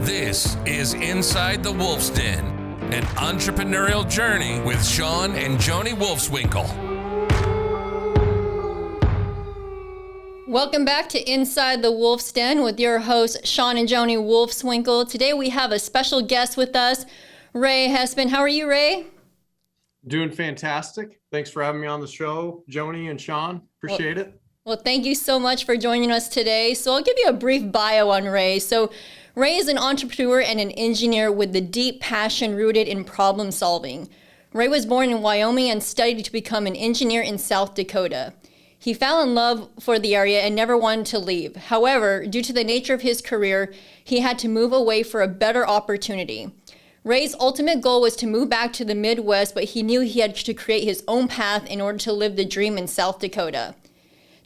This is Inside the Wolf's Den, an entrepreneurial journey with Shawn and Joni Wolfswinkle. Welcome back to Inside the Wolf's Den with your hosts, Shawn and Joni Wolfswinkle. Today we have a special guest with us, Ray Hespen. How are you, Ray? Doing fantastic. Thanks for having me on the show, Joni and Shawn. Appreciate it. Well, thank you so much for joining us today. So I'll give you a brief bio on Ray. So Ray is an entrepreneur and an engineer with the deep passion rooted in problem solving. Ray was born in Wyoming and studied to become an engineer in South Dakota. He fell in love for the area and never wanted to leave. However, due to the nature of his career, he had to move away for a better opportunity. Ray's ultimate goal was to move back to the Midwest, but he knew he had to create his own path in order to live the dream in South Dakota.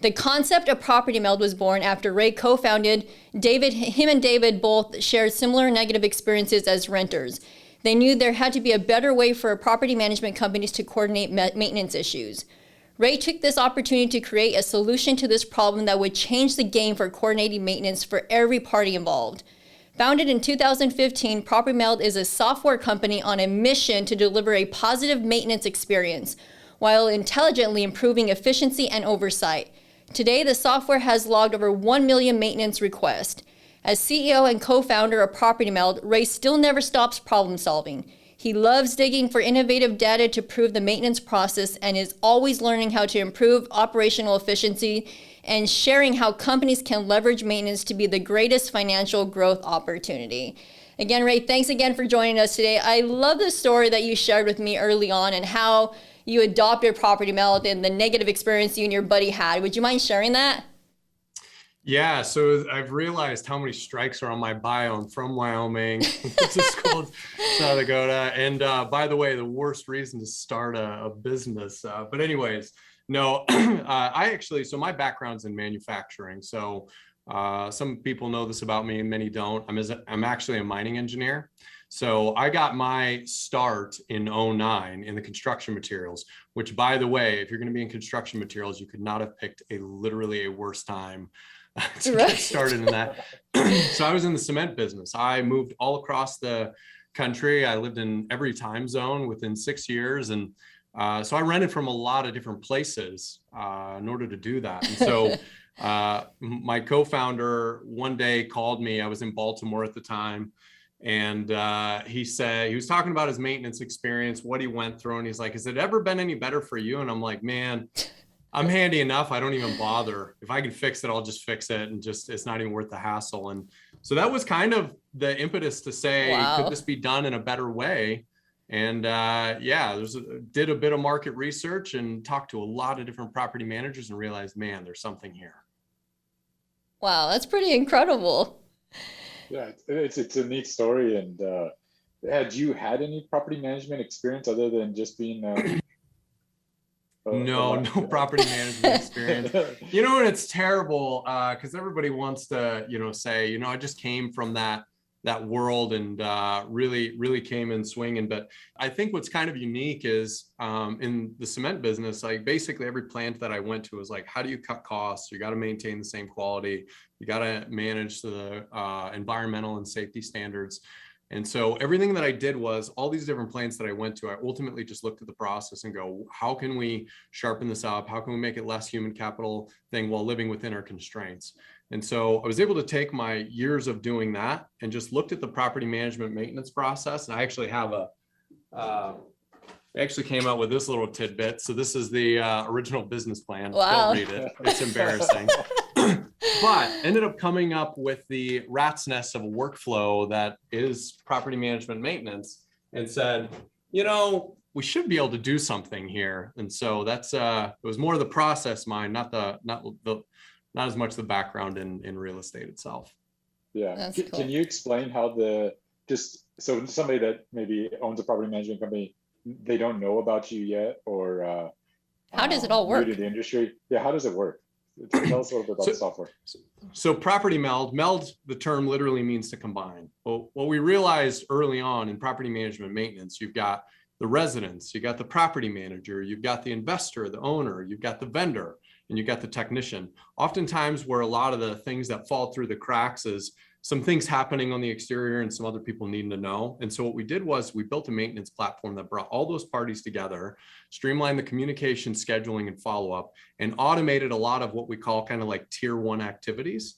The concept of Property Meld was born after Ray co-founded him and David both shared similar negative experiences as renters. They knew there had to be a better way for property management companies to coordinate maintenance issues. Ray took this opportunity to create a solution to this problem that would change the game for coordinating maintenance for every party involved. Founded in 2015, Property Meld is a software company on a mission to deliver a positive maintenance experience while intelligently improving efficiency and oversight. Today, the software has logged over 1 million maintenance requests. As CEO and co-founder of Property Meld, Ray still never stops problem solving. He loves digging for innovative data to prove the maintenance process and is always learning how to improve operational efficiency and sharing how companies can leverage maintenance to be the greatest financial growth opportunity. Again, Ray, thanks again for joining us today. I love the story that you shared with me early on and how you adopted Property Meld and the negative experience you and your buddy had. Would you mind sharing that? Yeah, so I've realized how many strikes are on my bio. I'm from Wyoming, went to school in South Dakota. And by the way, the worst reason to start a business. But anyways, no, so my background's in manufacturing. So some people know this about me and many don't. I'm actually a mining engineer. So I got my start in 2009 in the construction materials, which by the way, if you're going to be in construction materials, you could not have picked literally a worse time to get started in that. So I was in the cement business. I moved all across the country. I lived in every time zone within 6 years. And so I rented from a lot of different places in order to do that. And so my co-founder one day called me. I was in Baltimore at the time. And he said, he was talking about his maintenance experience, what he went through. And he's like, has it ever been any better for you? And I'm like, man, I'm handy enough. I don't even bother. If I can fix it, I'll just fix it. And it's not even worth the hassle. And so that was kind of the impetus to say, wow, could this be done in a better way? And did a bit of market research and talked to a lot of different property managers and realized, man, there's something here. Wow, that's pretty incredible. Yeah, it's a neat story. And had you had any property management experience other than just being no property management experience. And it's terrible because everybody wants to, say, I just came from that world and really came in swinging. But I think what's kind of unique is in the cement business, like basically every plant that I went to was like, how do you cut costs? You got to maintain the same quality. You got to manage the environmental and safety standards. And so everything that I did was all these different plants that I went to, I ultimately just looked at the process and go, how can we sharpen this up? How can we make it less human capital thing while living within our constraints? And so I was able to take my years of doing that and just looked at the property management maintenance process. And I actually have I actually came out with this little tidbit. So this is the original business plan. Wow. Don't read it. It's embarrassing. But ended up coming up with the rat's nest of a workflow that is property management maintenance and said, we should be able to do something here. And so that's it was more the process mind, not as much the background in real estate itself. Yeah. Cool. Can you explain how so somebody that maybe owns a property management company, they don't know about you yet, or how does it all work? New to the industry? Yeah, how does it work? Tell us a little bit about the software. So Property Meld, the term literally means to combine. Well, what we realized early on in property management maintenance, you've got the residents, you got the property manager, you've got the investor, the owner, you've got the vendor, and you've got the technician. Oftentimes where a lot of the things that fall through the cracks is some things happening on the exterior and some other people needing to know. And so what we did was we built a maintenance platform that brought all those parties together, streamlined the communication, scheduling, and follow-up, and automated a lot of what we call kind of like tier 1 activities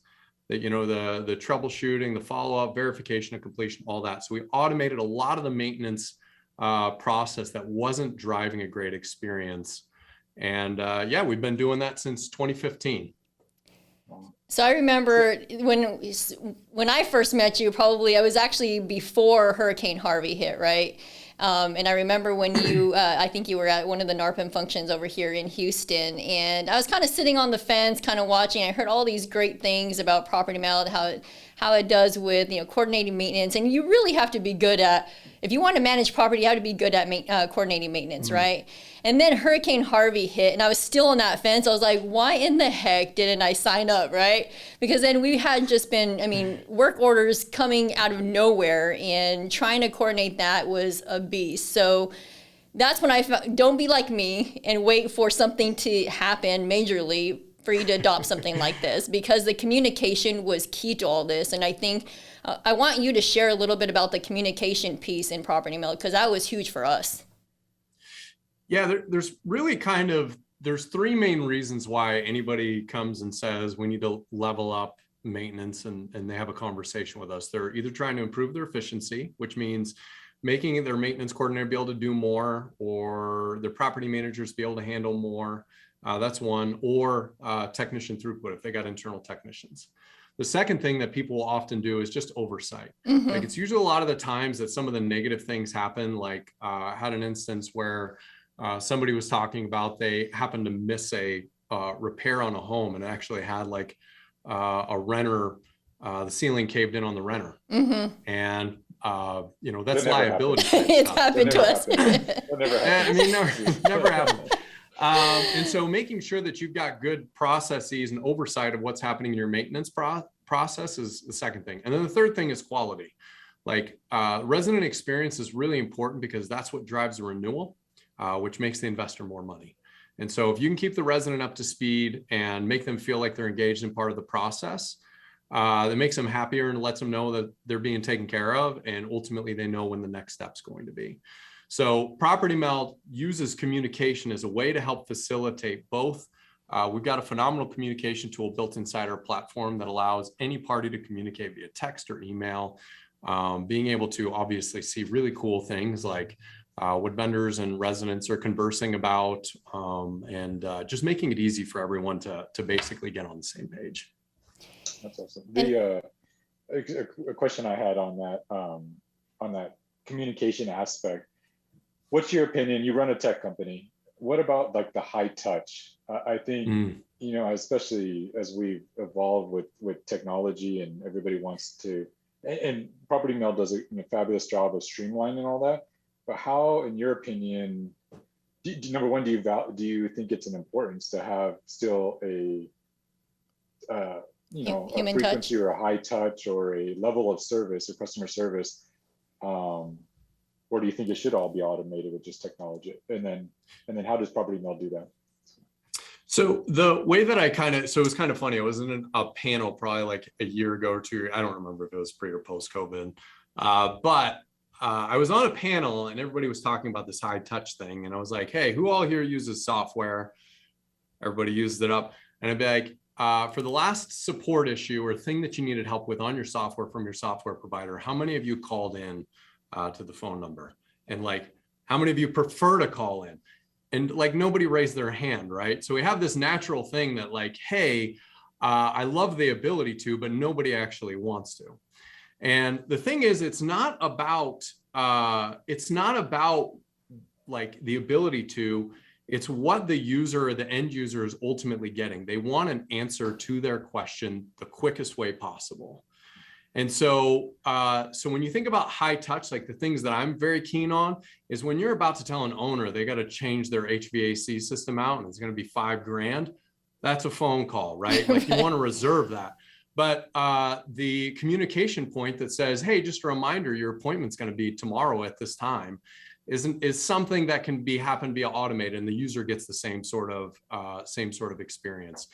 that, you know, the troubleshooting, the follow-up, verification of completion, all that. So we automated a lot of the maintenance process that wasn't driving a great experience. And yeah, we've been doing that since 2015. So I remember when I first met you, probably I was actually before Hurricane Harvey hit, right? And I remember when you, I think you were at one of the NARPM functions over here in Houston, and I was kind of sitting on the fence, kind of watching. I heard all these great things about Property Meld, how it does with, you know, coordinating maintenance, and you really have to be good at, if you want to manage property, you have to be good at coordinating maintenance, right? And then Hurricane Harvey hit, and I was still on that fence. I was like, why in the heck didn't I sign up, right? Because then we had just been, I mean, work orders coming out of nowhere, and trying to coordinate that was a beast. So that's when I felt, don't be like me and wait for something to happen majorly for you to adopt something like this, because the communication was key to all this. And I think I want you to share a little bit about the communication piece in Property Meld, because that was huge for us. Yeah, there's really there's 3 main reasons why anybody comes and says we need to level up maintenance, and they have a conversation with us. They're either trying to improve their efficiency, which means making their maintenance coordinator be able to do more, or their property managers be able to handle more. That's one, or technician throughput if they got internal technicians. The second thing that people will often do is just oversight. Like, it's usually a lot of the times that some of the negative things happen. Like I had an instance where somebody was talking about they happened to miss a repair on a home, and it actually had like a renter, the ceiling caved in on the renter. And you know, that's liability. It's happened to us. I mean, never happened. And so making sure that you've got good processes and oversight of what's happening in your maintenance process is the second thing. And then the third thing is quality. Like resident experience is really important, because that's what drives the renewal, which makes the investor more money. And so if you can keep the resident up to speed and make them feel like they're engaged in part of the process, that makes them happier and lets them know that they're being taken care of, and ultimately they know when the next step's going to be. So Property Meld uses communication as a way to help facilitate both. We've got a phenomenal communication tool built inside our platform that allows any party to communicate via text or email, being able to obviously see really cool things like what vendors and residents are conversing about, and just making it easy for everyone to basically get on the same page. That's awesome. A question I had on that communication aspect. What's your opinion? You run a tech company. What about like the high touch? I think, you know, especially as we've evolved with technology, and everybody wants to, and Property Meld does a fabulous job of streamlining all that. But how, in your opinion, number one, do you think it's an importance to have still a human frequency touch, or a high touch, or a level of service or customer service? Or do you think it should all be automated with just technology? And then how does Property Meld do that? So the way that so it was kind of funny. I was in a panel probably like a year ago or 2 years. I don't remember if it was pre or post COVID, but I was on a panel and everybody was talking about this high touch thing. And I was like, hey, who all here uses software? Everybody used it up. And I'd be like, for the last support issue or thing that you needed help with on your software from your software provider, how many of you called in to the phone number? And like, how many of you prefer to call in? And like, nobody raised their hand, right? So we have this natural thing that like, hey, I love the ability to, but nobody actually wants to. And the thing is, it's not about like the ability to, it's what the user or the end user is ultimately getting. They want an answer to their question the quickest way possible. And so, so when you think about high touch, like the things that I'm very keen on is when you're about to tell an owner they got to change their HVAC system out and it's going to be $5,000, that's a phone call, right? Like you want to reserve that. But the communication point that says, hey, just a reminder, your appointment's going to be tomorrow at this time is something that can happen via automated, and the user gets the same sort of experience.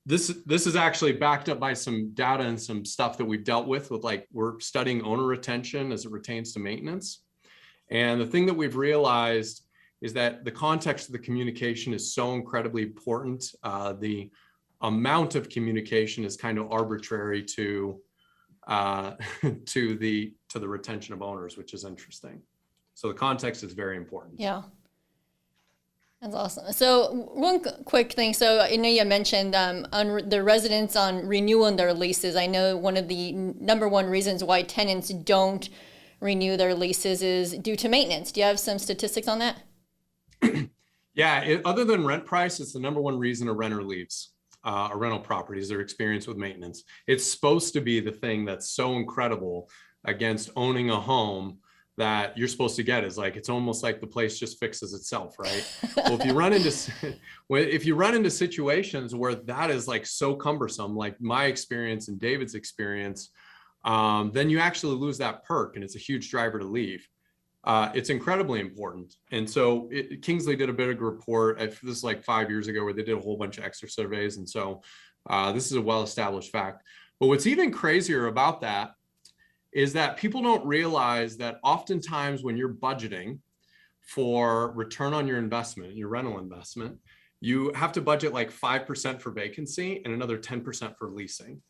This is actually backed up by some data and some stuff that we've dealt with like we're studying owner retention as it pertains to maintenance. And the thing that we've realized is that the context of the communication is so incredibly important. The amount of communication is kind of arbitrary to the retention of owners, which is interesting. So the context is very important. Yeah. That's awesome. So one quick thing. So I know you mentioned on the residents on renewing their leases. I know one of the number one reasons why tenants don't renew their leases is due to maintenance. Do you have some statistics on that? Yeah, other than rent price, it's the number one reason a renter leaves a rental property is their experience with maintenance. It's supposed to be the thing that's so incredible against owning a home that you're supposed to get is like, it's almost like the place just fixes itself, right? Well, if you run into situations where that is like so cumbersome, like my experience and David's experience, then you actually lose that perk and it's a huge driver to leave. It's incredibly important. And so Kingsley did a bit of a report, this is like 5 years ago, where they did a whole bunch of extra surveys. And so this is a well-established fact. But what's even crazier about that is that people don't realize that oftentimes when you're budgeting for return on your investment, your rental investment, you have to budget like 5% for vacancy and another 10% for leasing.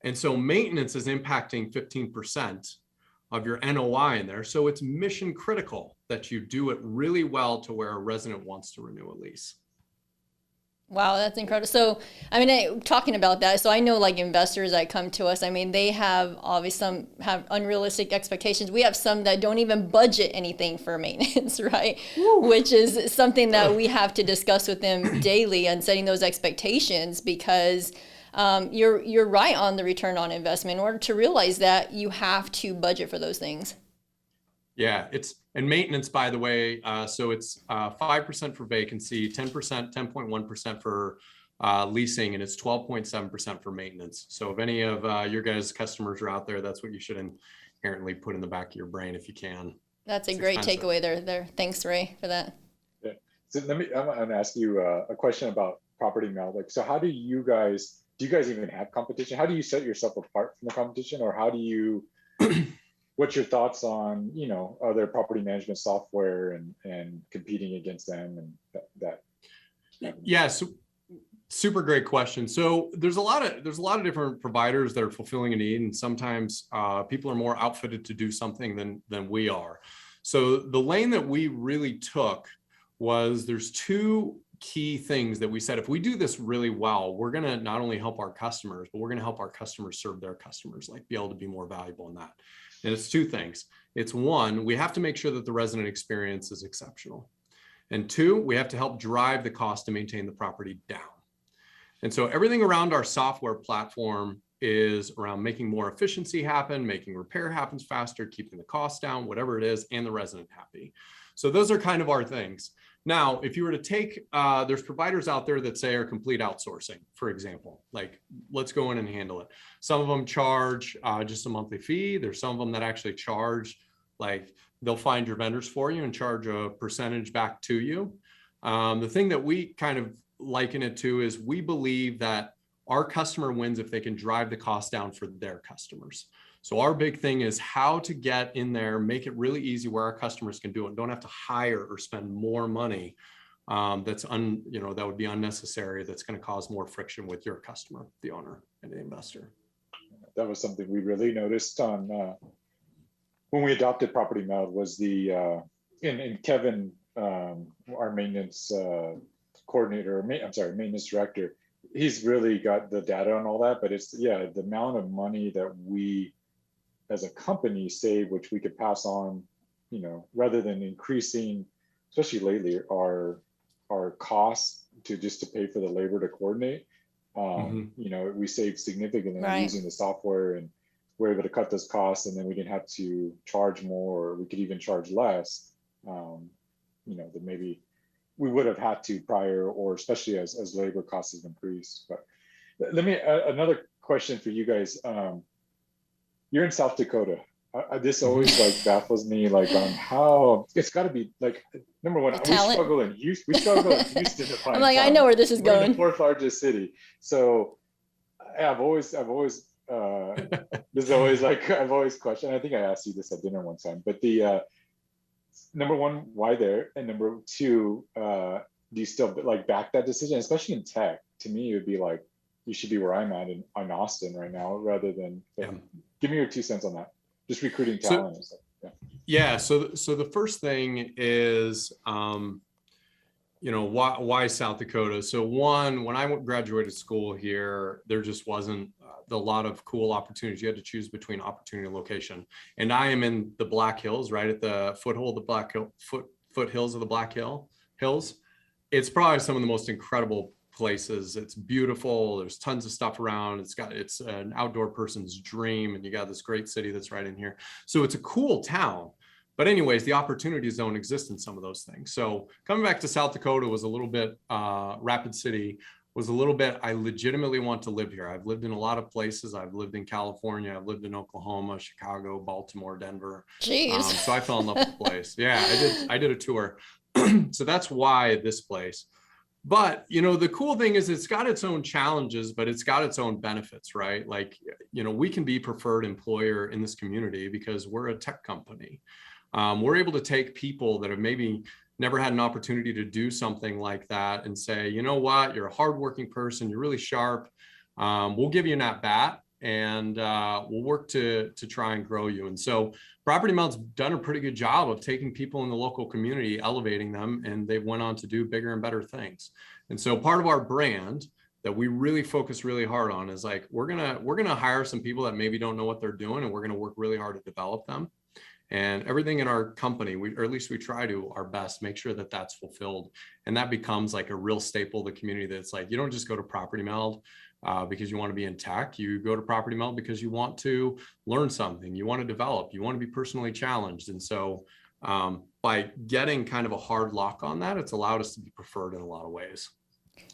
And so maintenance is impacting 15% of your NOI in there. So it's mission critical that you do it really well to where a resident wants to renew a lease. Wow, that's incredible. So, I mean, talking about that, so I know like investors that come to us, I mean, they have obviously some have unrealistic expectations. We have some that don't even budget anything for maintenance, right? Woo. Which is something that we have to discuss with them daily and setting those expectations because you're right on the return on investment. In order to realize that, you have to budget for those things. Yeah, and maintenance, by the way, so it's 5% for vacancy, 10%, 10.1% for leasing, and it's 12.7% for maintenance. So if any of your guys' customers are out there, that's what you should inherently put in the back of your brain if you can. That's a great takeaway there. Thanks, Ray, for that. Yeah. So I'm going to ask you a question about Property Meld. Like, so how do you guys even have competition? How do you set yourself apart from the competition, or how do you? What's your thoughts on, other property management software and competing against them and that? Yeah, so super great question. So there's a lot of different providers that are fulfilling a need, and sometimes people are more outfitted to do something than we are. So the lane that we really took was there's two key things that we said, if we do this really well, we're going to not only help our customers, but we're going to help our customers serve their customers, like be able to be more valuable in that. And it's two things. It's one, we have to make sure that the resident experience is exceptional. And two, we have to help drive the cost to maintain the property down. And so everything around our software platform is around making more efficiency happen, making repair happens faster, keeping the cost down, whatever it is, and the resident happy. So those are kind of our things. Now, if you were to take, there's providers out there that say are complete outsourcing, for example, like let's go in and handle it. Some of them charge just a monthly fee. There's some of them that actually charge, like they'll find your vendors for you and charge a percentage back to you. The thing that we kind of liken it to is we believe that our customer wins if they can drive the cost down for their customers. So our big thing is how to get in there, make it really easy where our customers can do it. Don't have to hire or spend more money that would be unnecessary. That's going to cause more friction with your customer, the owner and the investor. That was something we really noticed on when we adopted Property Meld was and Kevin, our maintenance coordinator, maintenance director, he's really got the data on all that, but it's the amount of money that we as a company save, which we could pass on, rather than increasing, especially lately, our costs to pay for the labor to coordinate. We saved significantly using the software, and we're able to cut those costs, and then we didn't have to charge more, or we could even charge less, that maybe we would have had to prior, or especially as labor costs have increased. But let me another question for you guys. You're in South Dakota. this always like baffles me, like on how it's got to be like, number one, we struggle in Houston. We struggle in Houston to find I'm like, I talent. know where this is We're going. the fourth largest city. So I've always this is always like, I've always questioned. I think I asked you this at dinner one time, but the number one, why there? And number two, do you still like back that decision, especially in tech? To me, it would be like, you should be where I'm at in Austin right now, rather than give me your 2 cents on that. Just recruiting talent. So, yeah. So the first thing is, why South Dakota? So one, when I graduated school here, there just wasn't a lot of cool opportunities. You had to choose between opportunity and location. And I am in the Black Hills, right at the foothills of the Black Hills. It's probably some of the most incredible places. It's beautiful. There's tons of stuff around. It's an outdoor person's dream, and you got this great city that's right in here. So it's a cool town. But anyways, the opportunities don't exist in some of those things. So coming back to South Dakota was a little bit, Rapid City was a little bit, I legitimately want to live here. I've lived in a lot of places. I've lived in California. I've lived in Oklahoma, Chicago, Baltimore, Denver. Jeez. So I fell in love with the place. Yeah, I did a tour. So that's why this place. But, the cool thing is it's got its own challenges, but it's got its own benefits, right? Like, we can be preferred employer in this community because we're a tech company. We're able to take people that have maybe never had an opportunity to do something like that and say, you know what, you're a hardworking person, you're really sharp. We'll give you an at-bat and we'll work to try and grow you. And so Property Meld's done a pretty good job of taking people in the local community, elevating them, and they've went on to do bigger and better things. And so part of our brand that we really focus really hard on is like, we're gonna hire some people that maybe don't know what they're doing, and we're gonna work really hard to develop them. And everything in our company, or at least we try to our best, make sure that that's fulfilled. And that becomes like a real staple of the community. That's like, you don't just go to Property Meld because you want to be in tech. You go to Property Meld because you want to learn something, you want to develop, you want to be personally challenged. And so by getting kind of a hard lock on that, it's allowed us to be preferred in a lot of ways.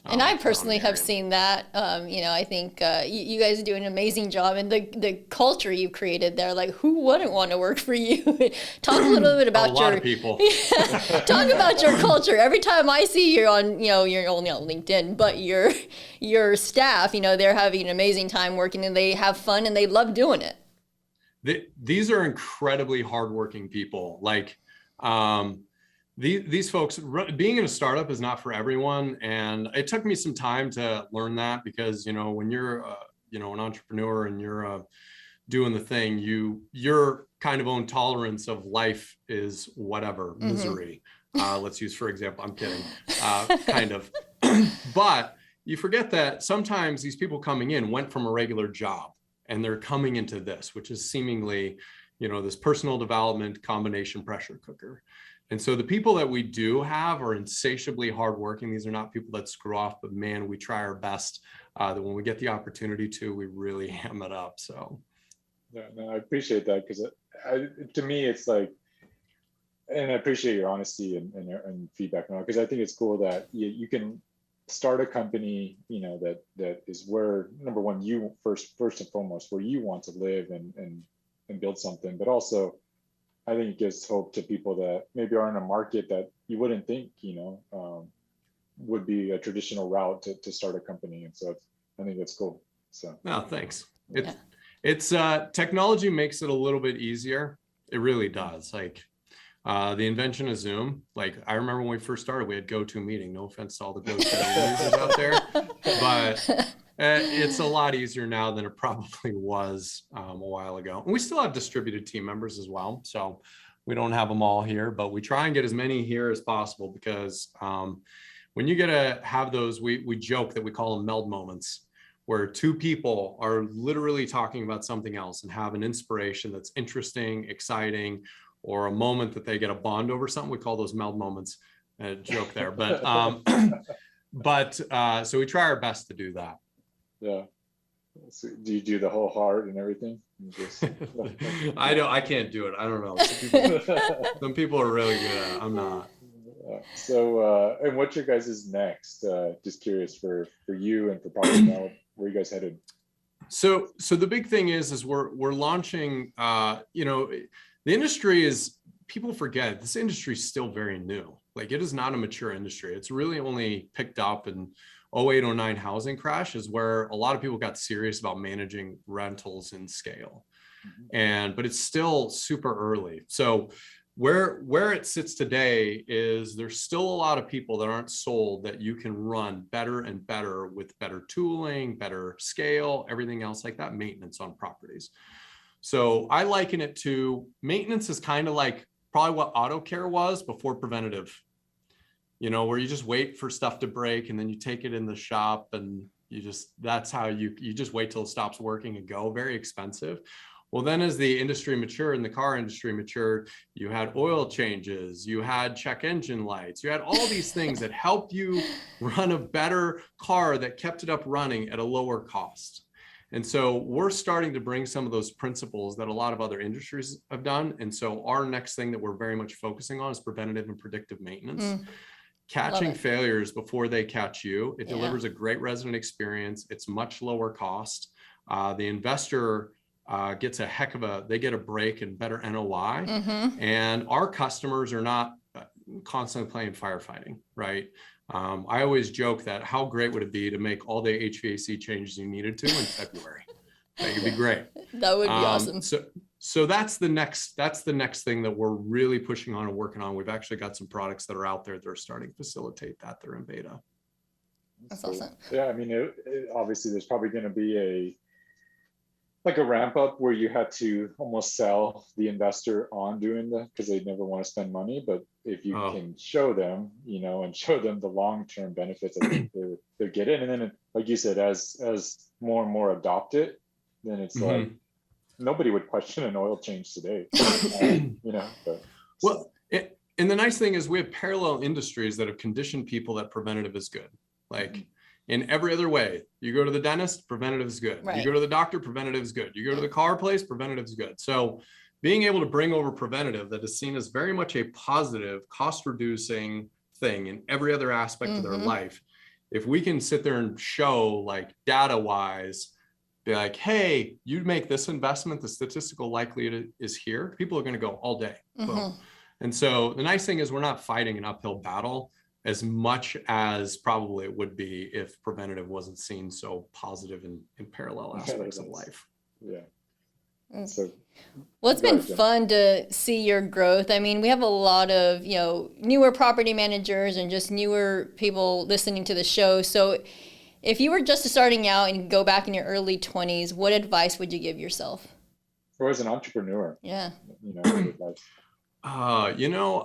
And I personally have seen that. I think you guys do an amazing job, and the culture you've created there. Like, who wouldn't want to work for you? Talk a little bit about a lot of people. Talk about your culture. Every time I see you on, you're only on LinkedIn, but your staff, they're having an amazing time working, and they have fun, and they love doing it. These are incredibly hardworking people. Like, these folks, being in a startup is not for everyone. And it took me some time to learn that because, when you're, an entrepreneur and you're doing the thing, your kind of own tolerance of life is whatever, misery. Let's use, for example, I'm kidding, kind of. But you forget that sometimes these people coming in went from a regular job and they're coming into this, which is seemingly, this personal development combination pressure cooker. And so the people that we do have are insatiably hardworking. These are not people that screw off, but man, we try our best that when we get the opportunity to, we really ham it up. So. Yeah, no, I appreciate that because to me, it's like, and I appreciate your honesty and feedback now, because I think it's cool that you can start a company, that is where, number one, you first and foremost, where you want to live and build something, but also I think it gives hope to people that maybe are in a market that you wouldn't think, would be a traditional route to start a company. And so I think that's cool. So. No, thanks. It's technology makes it a little bit easier. It really does. Like the invention of Zoom. Like I remember when we first started, we had GoToMeeting. No offense to all the GoToMeeting users out there, but it's a lot easier now than it probably was a while ago. And we still have distributed team members as well. So we don't have them all here, but we try and get as many here as possible because when you get to have those, we joke that we call them meld moments, where two people are literally talking about something else and have an inspiration that's interesting, exciting, or a moment that they get a bond over something. We call those meld moments. Joke there, but so we try our best to do that. Yeah. So do you do the whole heart and everything? I can't do it. I don't know. Some people are really good at it. I'm not. So, and what's your guys' next? Just curious for you and for Property Meld, where are you guys headed? So the big thing is we're launching, the industry is, people forget this industry is still very new. Like, it is not a mature industry. It's really only picked up in 08, 09 housing crash is where a lot of people got serious about managing rentals in scale. But it's still super early. So where it sits today is there's still a lot of people that aren't sold that you can run better and better with better tooling, better scale, everything else like that, maintenance on properties. So I liken it to, maintenance is kind of like probably what auto care was before preventative, where you just wait for stuff to break and then you take it in the shop and that's how you just wait till it stops working and go. Very expensive. Well, then as the industry matured and the car industry matured, you had oil changes, you had check engine lights, you had all these things that helped you run a better car that kept it up running at a lower cost. And so we're starting to bring some of those principles that a lot of other industries have done. And so our next thing that we're very much focusing on is preventative and predictive maintenance. Catching failures before they catch you. It delivers a great resident experience. It's much lower cost. The investor gets they get a break and better NOI. And our customers are not constantly playing firefighting, right? I always joke that how great would it be to make all the HVAC changes you needed to in February? That would be great. That would be awesome. So that's the next thing that we're really pushing on and working on. We've actually got some products that are out there that are starting to facilitate that. They're in beta. That's awesome. Yeah, I mean, obviously there's probably going to be a ramp up where you had to almost sell the investor on doing that because they never want to spend money. But if you can show them, and show them the long-term benefits that they're getting, and then like you said, as more and more adopt it, then it's like nobody would question an oil change today. And the nice thing is we have parallel industries that have conditioned people that preventative is good. Like in every other way, you go to the dentist, preventative is good. Right. You go to the doctor, preventative is good. You go to the car place, preventative is good. So being able to bring over preventative that is seen as very much a positive, cost-reducing thing in every other aspect of their life. If we can sit there and show, like, data-wise, be like, hey, you'd make this investment, the statistical likelihood is here, people are going to go all day. Boom. And so the nice thing is we're not fighting an uphill battle as much as probably it would be if preventative wasn't seen so positive in parallel aspects of life. Yeah. So, well, it's been fun to see your growth. I mean, we have a lot of, newer property managers and just newer people listening to the show. So if you were just starting out and go back in your early 20s, what advice would you give yourself? Or as an entrepreneur? Yeah. Advice. I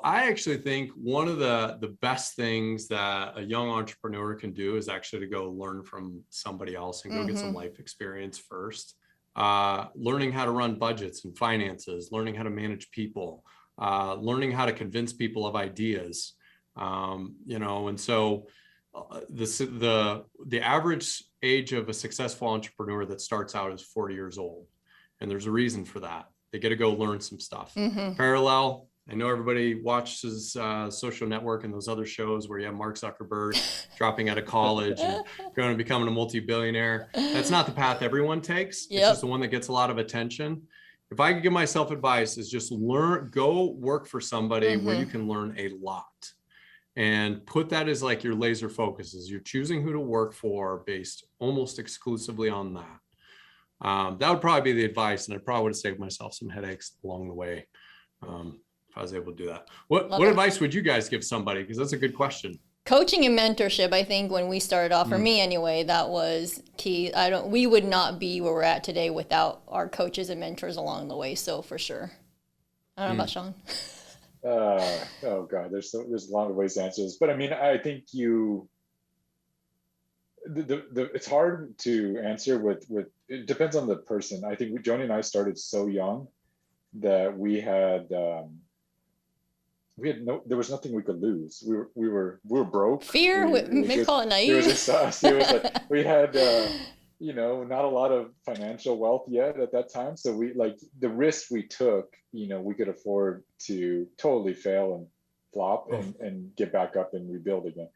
actually think one of the best things that a young entrepreneur can do is actually to go learn from somebody else and go get some life experience first. Learning how to run budgets and finances, learning how to manage people, learning how to convince people of ideas, and so the average age of a successful entrepreneur that starts out is 40 years old. And there's a reason for that. They get to go learn some stuff. Parallel, I know everybody watches Social Network and those other shows where you have Mark Zuckerberg dropping out of college and going and becoming a multi-billionaire. That's not the path everyone takes. It's just the one that gets a lot of attention. If I could give myself advice, is just go work for somebody where you can learn a lot. And put that as like your laser focus, is you're choosing who to work for based almost exclusively on that. That would probably be the advice, and I probably would have saved myself some headaches along the way if I was able to do that. What advice would you guys give somebody? Because that's a good question. Coaching and mentorship, I think when we started off, for me anyway, that was key. We would not be where we're at today without our coaches and mentors along the way. So for sure. I don't know about Shawn. Oh God, there's a lot of ways to answer this, but I mean, I think it's hard to answer with it depends on the person. I think Joni and I started so young that there was nothing we could lose. We were broke. Fear, maybe call it naive. It was just us. It was like we had not a lot of financial wealth yet at that time. So we, like, the risk we took, we could afford to totally fail and flop and get back up and rebuild again.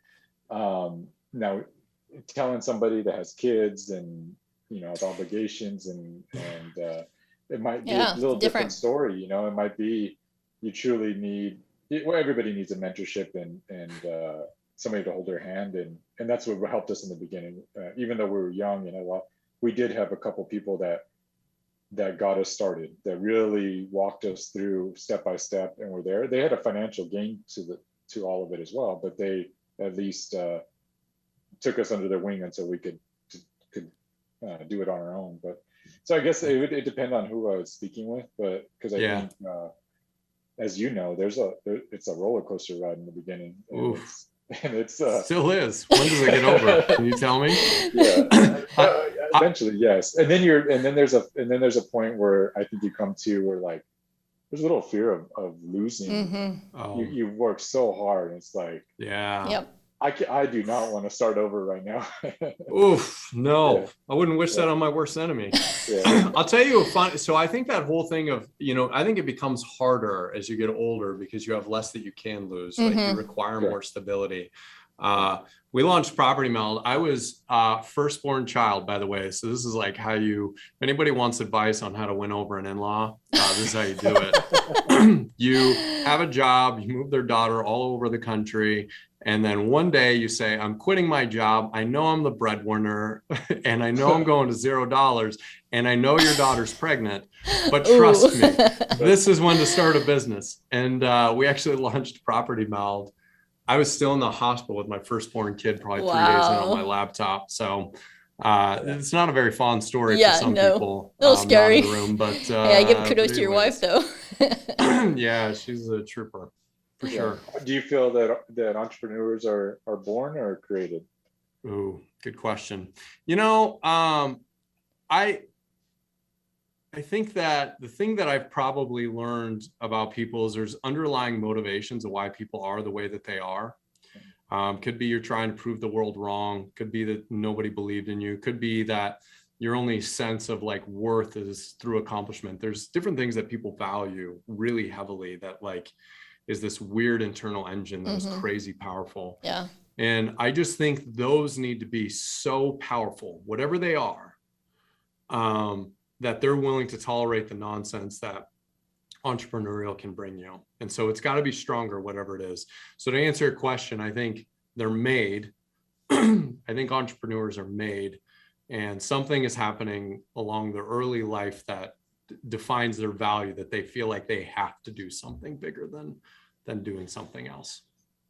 Now, telling somebody that has kids and with obligations and it might be Yeah, a little different different. story. It might be you truly need, well, everybody needs a mentorship and somebody to hold their hand, and that's what helped us in the beginning. Even though we were young, we did have a couple people that got us started, that really walked us through step by step, and were there. They had a financial gain to all of it as well, but they at least took us under their wing until we could do it on our own. But so I guess it would depend on who I was speaking with, but because I think as you know, it's a roller coaster ride in the beginning, and it's still is. When does it get over? Can you tell me? Yeah, eventually, yes. And then there's a point where I think you come to where like there's a little fear of losing. Mm-hmm. You work so hard, and it's like, Yep. I do not want to start over right now. Oof, no. Yeah. I wouldn't wish that on my worst enemy. Yeah. I'll tell you a fun. So I think that whole thing of, I think it becomes harder as you get older because you have less that you can lose. Like you require more stability. We launched Property Meld. I was firstborn child, by the way. So this is like if anybody wants advice on how to win over an in-law, this is how you do it. You have a job, you move their daughter all over the country. And then one day you say, I'm quitting my job. I know I'm the breadwinner and I know I'm going to $0 and I know your daughter's pregnant, but trust me, this is when to start a business. And we actually launched Property Meld. I was still in the hospital with my firstborn kid, probably 3 days in on my laptop. So it's not a very fun story for some people. A little scary. Not in the room, but yeah, give kudos to your wife though. Yeah, she's a trooper. For sure. Do you feel that entrepreneurs are born or created? Ooh, good question. I think that the thing that I've probably learned about people is there's underlying motivations of why people are the way that they are. Could be you're trying to prove the world wrong. Could be that nobody believed in you. Could be that your only sense of like worth is through accomplishment. There's different things that people value really heavily that like is this weird internal engine that is crazy powerful. Yeah. And I just think those need to be so powerful, whatever they are, that they're willing to tolerate the nonsense that entrepreneurial can bring you. And so it's got to be stronger, whatever it is. So to answer your question, I think they're made. I think entrepreneurs are made, and something is happening along their early life that defines their value, that they feel like they have to do something bigger than doing something else.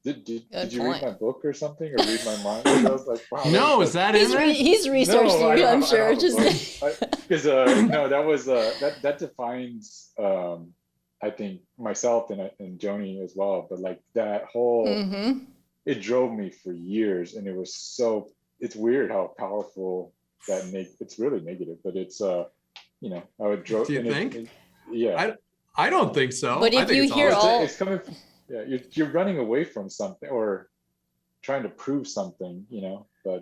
Did you read my book or something, or read my mind? I was like, wow. No, is that in there? He's researched you, I'm sure. Because no, that was that defines I think myself and Joni as well. But like that whole, it drove me for years, and it's weird how powerful it's really negative, but it's how it drove. Do you think? Yeah. I don't think so. But if you hear it's coming from, you're running away from something or trying to prove something, but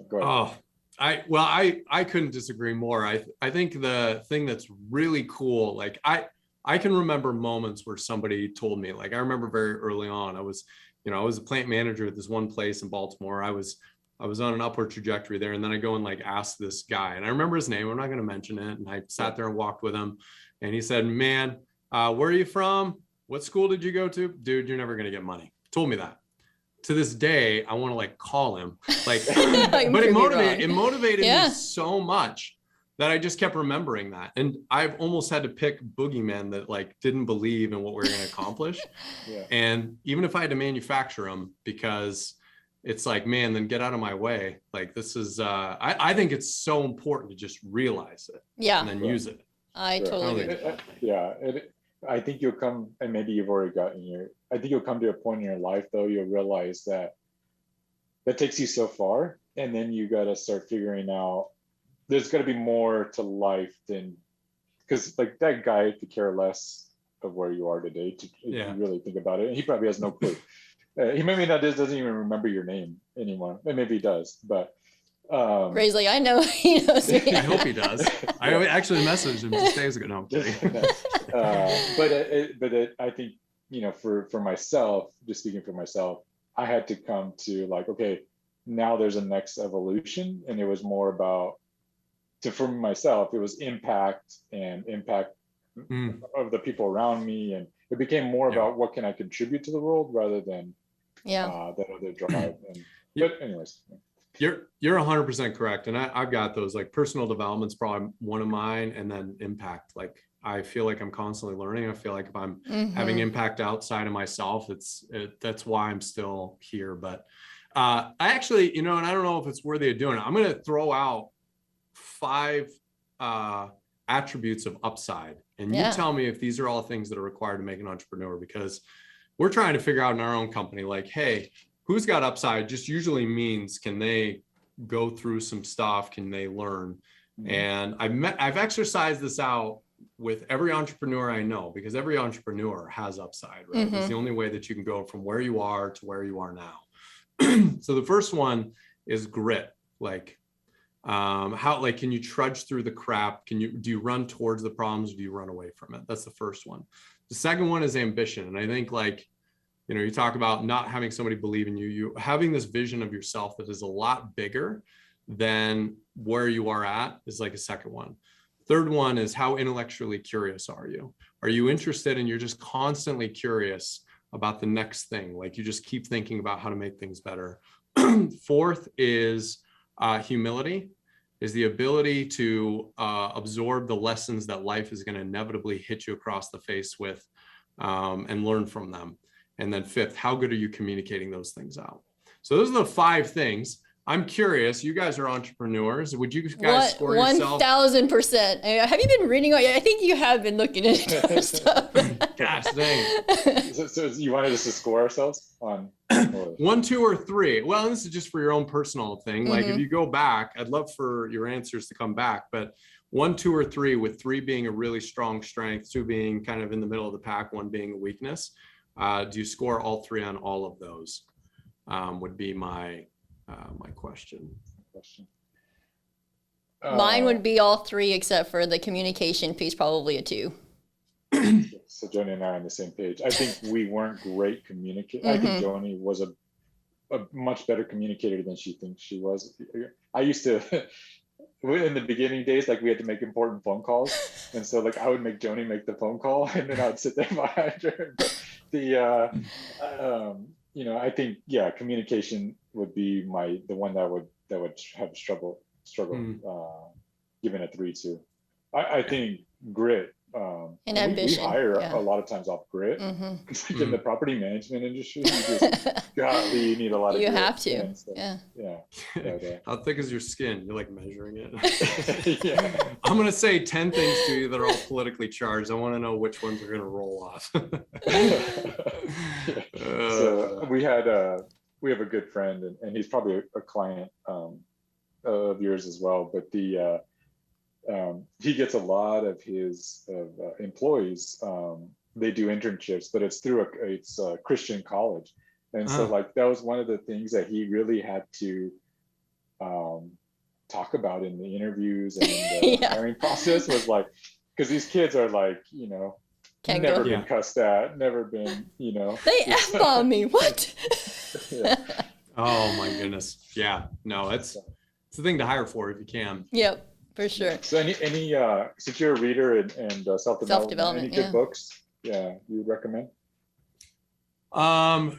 go ahead. I couldn't disagree more. I think the thing that's really cool, like I can remember moments where somebody told me, like I remember very early on, I was a plant manager at this one place in Baltimore. I was on an upward trajectory there. And then I go and like ask this guy, and I remember his name. I'm not going to mention it. And I sat there and walked with him, and he said, man, where are you from? What school did you go to? Dude, you're never going to get money. Told me that. To this day, I want to like call him, like, but it motivated me so much that I just kept remembering that. And I've almost had to pick boogeymen that like didn't believe in what we were going to accomplish. And even if I had to manufacture them, because it's like, man, then get out of my way. Like this is, I think it's so important to just realize it and then use it. I totally agree. I think you'll come, and maybe you've already gotten here. I think you'll come to a point in your life though, you'll realize that takes you so far. And then you got to start figuring out, there's got to be more to life than, because like that guy could care less of where you are today if you really think about it. And he probably has no clue. He maybe doesn't even remember your name anymore. Maybe he does, but Ray's like, I know he knows me. I hope he does. I actually messaged him just days ago. No, I'm kidding. But I think, for myself, just speaking for myself, I had to come to like, okay, now there's a next evolution, and it was more about, for myself, it was impact of the people around me, and it became more about what can I contribute to the world rather than that other drive. But anyways, you're 100% correct, and I've got those. Like personal development's probably one of mine, and then impact. Like I feel like I'm constantly learning. I feel like if I'm having impact outside of myself, that's why I'm still here. But I actually, and I don't know if it's worthy of doing it. I'm going to throw out 5 attributes of upside, and you tell me if these are all things that are required to make an entrepreneur, because we're trying to figure out in our own company, like, hey, who's got upside just usually means, can they go through some stuff? Can they learn? And I've exercised this out with every entrepreneur I know, because every entrepreneur has upside, right? It's the only way that you can go from where you are to where you are now. So the first one is grit. Like, can you trudge through the crap? Do you run towards the problems, or do you run away from it? That's the first one. The second one is ambition. And I think, like, you talk about not having somebody believe in you, you having this vision of yourself that is a lot bigger than where you are at is like a second one. Third one is, how intellectually curious are you? Are you interested, and you're just constantly curious about the next thing? Like, you just keep thinking about how to make things better. Fourth is humility, is the ability to absorb the lessons that life is going to inevitably hit you across the face with, and learn from them. And then fifth, how good are you communicating those things out? So those are the 5 things. I'm curious, you guys are entrepreneurs. Would you guys score yourself? 1,000%. Have you been reading? I think you have been looking at stuff. Gosh dang. So you wanted us to score ourselves on 1, 2, or 3? Well, this is just for your own personal thing. Like, if you go back, I'd love for your answers to come back, but 1, 2, or 3, with 3 being a really strong strength, 2 being kind of in the middle of the pack, 1 being a weakness. Do you score all 3 on all of those? Would be my question. Mine would be all 3, except for the communication piece, probably a 2. So Joni and I are on the same page. I think we weren't great communicators. I think Joni was a much better communicator than she thinks she was. I used to, in the beginning days, like, we had to make important phone calls, and so, like, I would make Joni make the phone call, and then I would sit there behind her. I think communication would be the one that would have struggle given a 3 to. I think grit. And ambition. We hire a lot of times off grit. In the property management industry, you need a lot of you grit. have to. And so, yeah. How thick is your skin? You're like measuring it. I'm going to say 10 things to you that are all politically charged. I want to know which ones are going to roll off. So we have a good friend, and he's probably a client of yours as well, but he gets a lot of his employees. They do internships, but it's through a Christian college, and so, like, that was one of the things that he really had to talk about in the interviews and the hiring process, was like, because these kids are like, never been cussed at, never been, They F-bomb me. What? Oh my goodness. Yeah. No, it's the thing to hire for if you can. Yep. For sure. So any since you're a reader and self-development, any good books you would recommend? I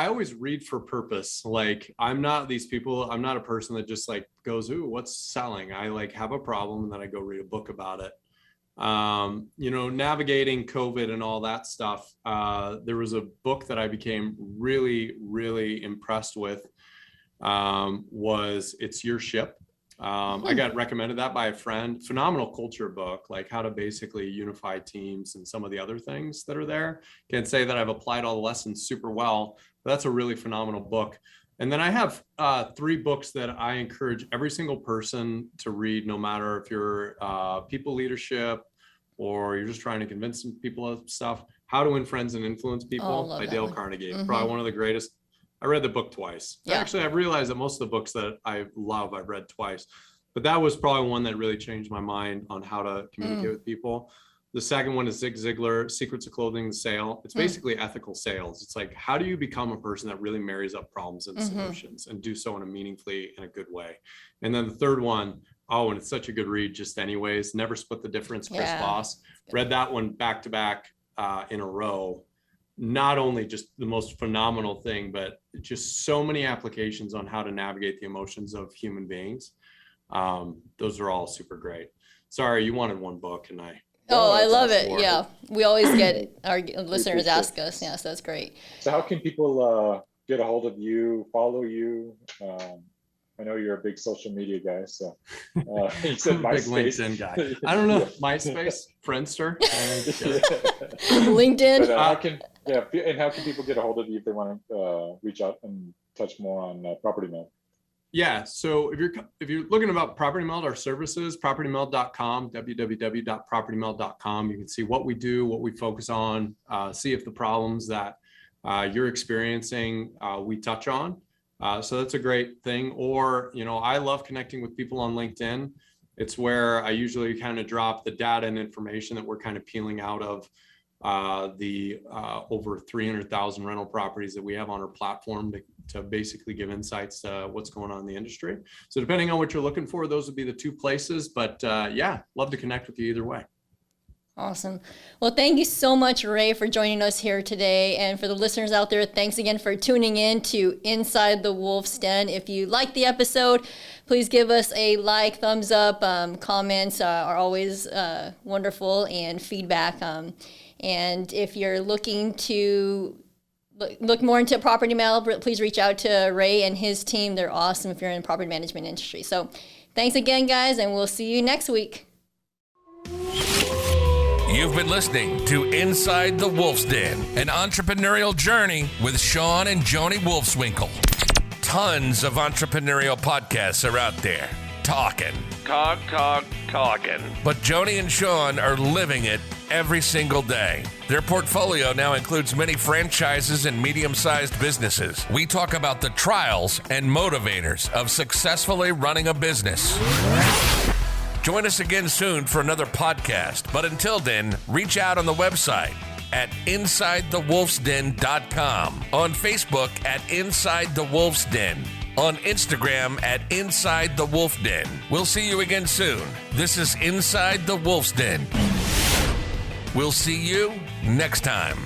always read for purpose. Like, I'm not a person that just like goes, ooh, what's selling? I like have a problem and then I go read a book about it. Navigating COVID and all that stuff. There was a book that I became really, really impressed with, was It's Your Ship. I got recommended that by a friend. Phenomenal culture book, like how to basically unify teams and some of the other things that are there. Can't say that I've applied all the lessons super well, but that's a really phenomenal book. And then I have 3 books that I encourage every single person to read, no matter if you're people leadership or you're just trying to convince some people of stuff. How to Win Friends and Influence People by Dale Carnegie. Probably one of the greatest. I read the book twice. Yeah. Actually, I've realized that most of the books that I love, I've read twice. But that was probably one that really changed my mind on how to communicate with people. The second one is Zig Ziglar, Secrets of Clothing the Sale. It's basically ethical sales. It's like, how do you become a person that really marries up problems and solutions and do so in a meaningfully and a good way? And then the third one, and it's such a good read just anyways, Never Split the Difference, Chris Voss. Read that one back to back in a row. Not only just the most phenomenal thing, but just so many applications on how to navigate the emotions of human beings. Those are all super great. Sorry, you wanted one book and I love it. Yeah, we always get our listeners ask us. Yeah, so that's great. So how can people get a hold of you, follow you? I know you're a big social media guy, so you said I'm a big LinkedIn guy. I don't know, MySpace, Friendster, LinkedIn. But, how can people get a hold of you if they want to reach out and touch more on Property Meld? Yeah, so if you're looking about Property Meld, our services, propertymeld.com, www.propertymeld.com. You can see what we do, what we focus on, see if the problems that you're experiencing we touch on. So that's a great thing. Or, I love connecting with people on LinkedIn. It's where I usually kind of drop the data and information that we're kind of peeling out of the over 300,000 rental properties that we have on our platform to basically give insights to what's going on in the industry. So depending on what you're looking for, those would be the two places. But love to connect with you either way. Awesome. Well, thank you so much, Ray, for joining us here today. And for the listeners out there, thanks again for tuning in to Inside the Wolf's Den. If you liked the episode, please give us a like, thumbs up. Comments are always wonderful, and feedback. And if you're looking to look more into Property Meld, please reach out to Ray and his team. They're awesome if you're in the property management industry. So thanks again, guys, and we'll see you next week. You've been listening to Inside the Wolf's Den, an entrepreneurial journey with Shawn and Joni Wolfswinkle. Tons of entrepreneurial podcasts are out there, talking. But Joni and Shawn are living it every single day. Their portfolio now includes many franchises and medium-sized businesses. We talk about the trials and motivators of successfully running a business. Join us again soon for another podcast. But until then, reach out on the website at InsideTheWolfsDen.com, on Facebook at Inside the Wolf's Den, on Instagram at Inside the Wolf Den. We'll see you again soon. This is Inside the Wolf's Den. We'll see you next time.